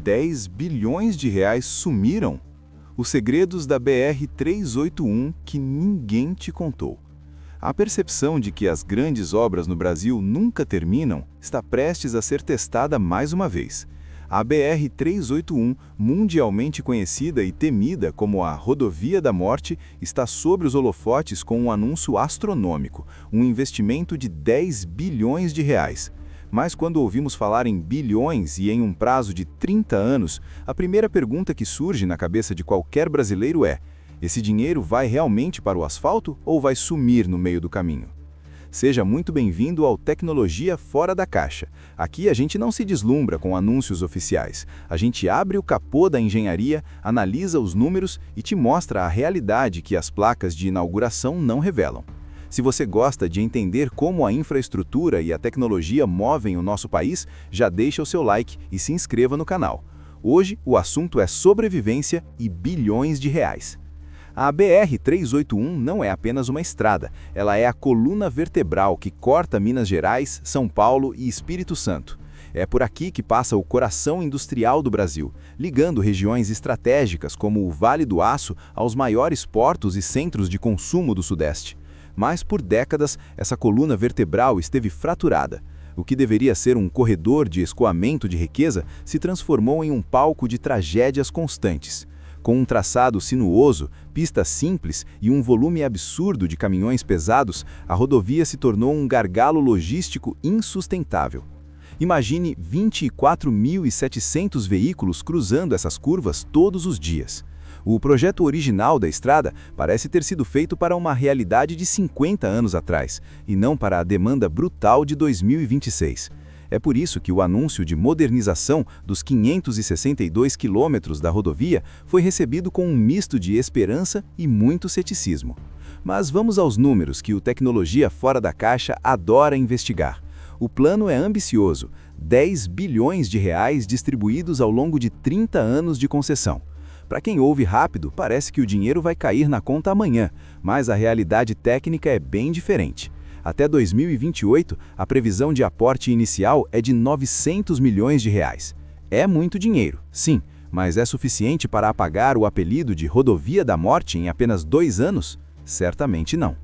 10 bilhões de reais sumiram? Os segredos da BR-381 que ninguém te contou. A percepção de que as grandes obras no Brasil nunca terminam está prestes a ser testada mais uma vez. A BR-381, mundialmente conhecida e temida como a Rodovia da Morte, está sobre os holofotes com um anúncio astronômico, um investimento de 10 bilhões de reais. Mas quando ouvimos falar em bilhões e em um prazo de 30 anos, a primeira pergunta que surge na cabeça de qualquer brasileiro é: esse dinheiro vai realmente para o asfalto ou vai sumir no meio do caminho? Seja muito bem-vindo ao Tecnologia Fora da Caixa. Aqui a gente não se deslumbra com anúncios oficiais. A gente abre o capô da engenharia, analisa os números e te mostra a realidade que as placas de inauguração não revelam. Se você gosta de entender como a infraestrutura e a tecnologia movem o nosso país, já deixa o seu like e se inscreva no canal. Hoje o assunto é sobrevivência e bilhões de reais. A BR-381 não é apenas uma estrada, ela é a coluna vertebral que corta Minas Gerais, São Paulo e Espírito Santo. É por aqui que passa o coração industrial do Brasil, ligando regiões estratégicas como o Vale do Aço aos maiores portos e centros de consumo do Sudeste. Mas por décadas, essa coluna vertebral esteve fraturada. O que deveria ser um corredor de escoamento de riqueza se transformou em um palco de tragédias constantes. Com um traçado sinuoso, pistas simples e um volume absurdo de caminhões pesados, a rodovia se tornou um gargalo logístico insustentável. Imagine 24.700 veículos cruzando essas curvas todos os dias. O projeto original da estrada parece ter sido feito para uma realidade de 50 anos atrás, e não para a demanda brutal de 2026. É por isso que o anúncio de modernização dos 562 quilômetros da rodovia foi recebido com um misto de esperança e muito ceticismo. Mas vamos aos números que o Tecnologia Fora da Caixa adora investigar. O plano é ambicioso: 10 bilhões de reais distribuídos ao longo de 30 anos de concessão. Para quem ouve rápido, parece que o dinheiro vai cair na conta amanhã, mas a realidade técnica é bem diferente. Até 2028, a previsão de aporte inicial é de 900 milhões de reais. É muito dinheiro, sim, mas é suficiente para apagar o apelido de Rodovia da Morte em apenas 2 anos? Certamente não.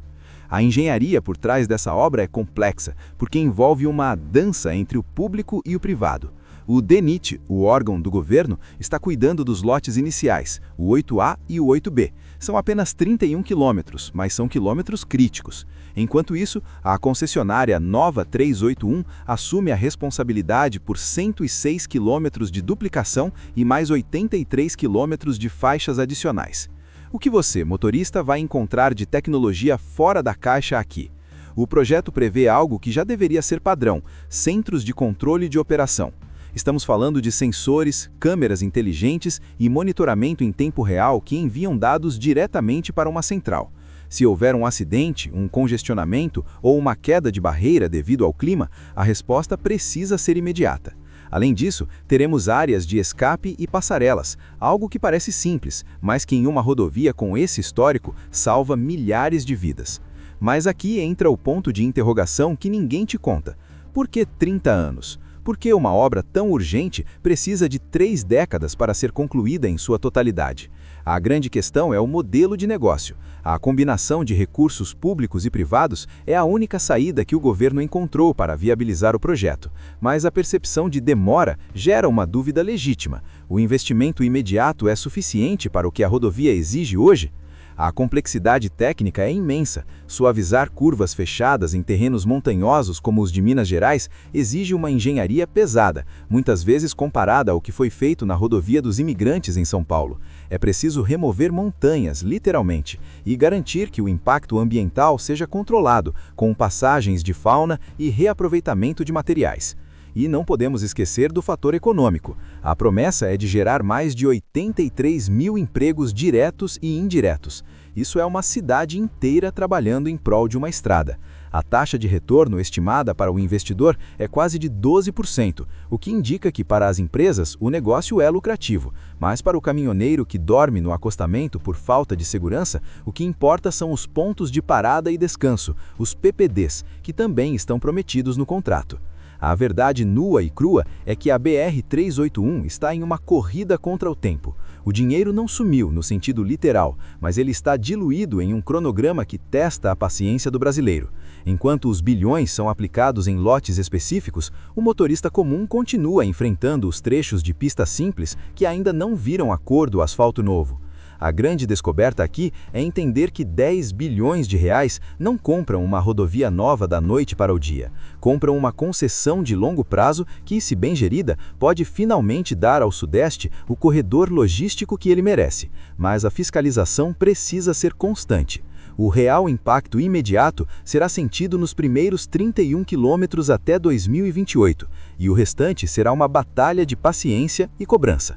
A engenharia por trás dessa obra é complexa, porque envolve uma dança entre o público e o privado. O DENIT, o órgão do governo, está cuidando dos lotes iniciais, o 8A e o 8B. São apenas 31 quilômetros, mas são quilômetros críticos. Enquanto isso, a concessionária Nova 381 assume a responsabilidade por 106 quilômetros de duplicação e mais 83 quilômetros de faixas adicionais. O que você, motorista, vai encontrar de tecnologia fora da caixa aqui? O projeto prevê algo que já deveria ser padrão: centros de controle de operação. Estamos falando de sensores, câmeras inteligentes e monitoramento em tempo real que enviam dados diretamente para uma central. Se houver um acidente, um congestionamento ou uma queda de barreira devido ao clima, a resposta precisa ser imediata. Além disso, teremos áreas de escape e passarelas, algo que parece simples, mas que em uma rodovia com esse histórico salva milhares de vidas. Mas aqui entra o ponto de interrogação que ninguém te conta. Por que 30 anos? Por que uma obra tão urgente precisa de 3 décadas para ser concluída em sua totalidade? A grande questão é o modelo de negócio. A combinação de recursos públicos e privados é a única saída que o governo encontrou para viabilizar o projeto. Mas a percepção de demora gera uma dúvida legítima. O investimento imediato é suficiente para o que a rodovia exige hoje? A complexidade técnica é imensa. Suavizar curvas fechadas em terrenos montanhosos como os de Minas Gerais exige uma engenharia pesada, muitas vezes comparada ao que foi feito na rodovia dos imigrantes em São Paulo. É preciso remover montanhas, literalmente, e garantir que o impacto ambiental seja controlado, com passagens de fauna e reaproveitamento de materiais. E não podemos esquecer do fator econômico. A promessa é de gerar mais de 83 mil empregos diretos e indiretos. Isso é uma cidade inteira trabalhando em prol de uma estrada. A taxa de retorno estimada para o investidor é quase de 12%, o que indica que para as empresas o negócio é lucrativo, mas para o caminhoneiro que dorme no acostamento por falta de segurança, o que importa são os pontos de parada e descanso, os PPDs, que também estão prometidos no contrato. A verdade nua e crua é que a BR-381 está em uma corrida contra o tempo. O dinheiro não sumiu no sentido literal, mas ele está diluído em um cronograma que testa a paciência do brasileiro. Enquanto os bilhões são aplicados em lotes específicos, o motorista comum continua enfrentando os trechos de pista simples que ainda não viram a cor do asfalto novo. A grande descoberta aqui é entender que 10 bilhões de reais não compram uma rodovia nova da noite para o dia. Compram uma concessão de longo prazo que, se bem gerida, pode finalmente dar ao Sudeste o corredor logístico que ele merece. Mas a fiscalização precisa ser constante. O real impacto imediato será sentido nos primeiros 31 quilômetros até 2028, e o restante será uma batalha de paciência e cobrança.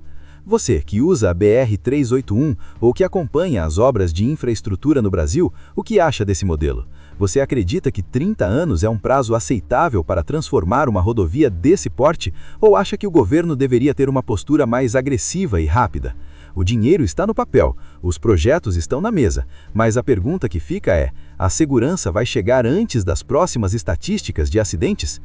Você que usa a BR-381 ou que acompanha as obras de infraestrutura no Brasil, o que acha desse modelo? Você acredita que 30 anos é um prazo aceitável para transformar uma rodovia desse porte? Ou acha que o governo deveria ter uma postura mais agressiva e rápida? O dinheiro está no papel, os projetos estão na mesa, mas a pergunta que fica é: a segurança vai chegar antes das próximas estatísticas de acidentes?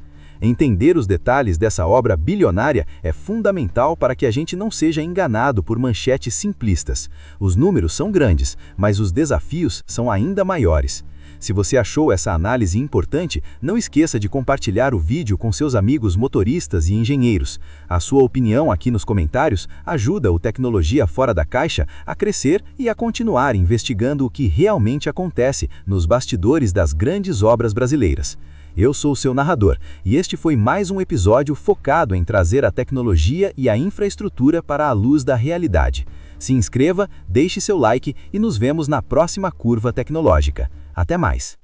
Entender os detalhes dessa obra bilionária é fundamental para que a gente não seja enganado por manchetes simplistas. Os números são grandes, mas os desafios são ainda maiores. Se você achou essa análise importante, não esqueça de compartilhar o vídeo com seus amigos motoristas e engenheiros. A sua opinião aqui nos comentários ajuda o Tecnologia Fora da Caixa a crescer e a continuar investigando o que realmente acontece nos bastidores das grandes obras brasileiras. Eu sou o seu narrador, e este foi mais um episódio focado em trazer a tecnologia e a infraestrutura para a luz da realidade. Se inscreva, deixe seu like e nos vemos na próxima curva tecnológica. Até mais!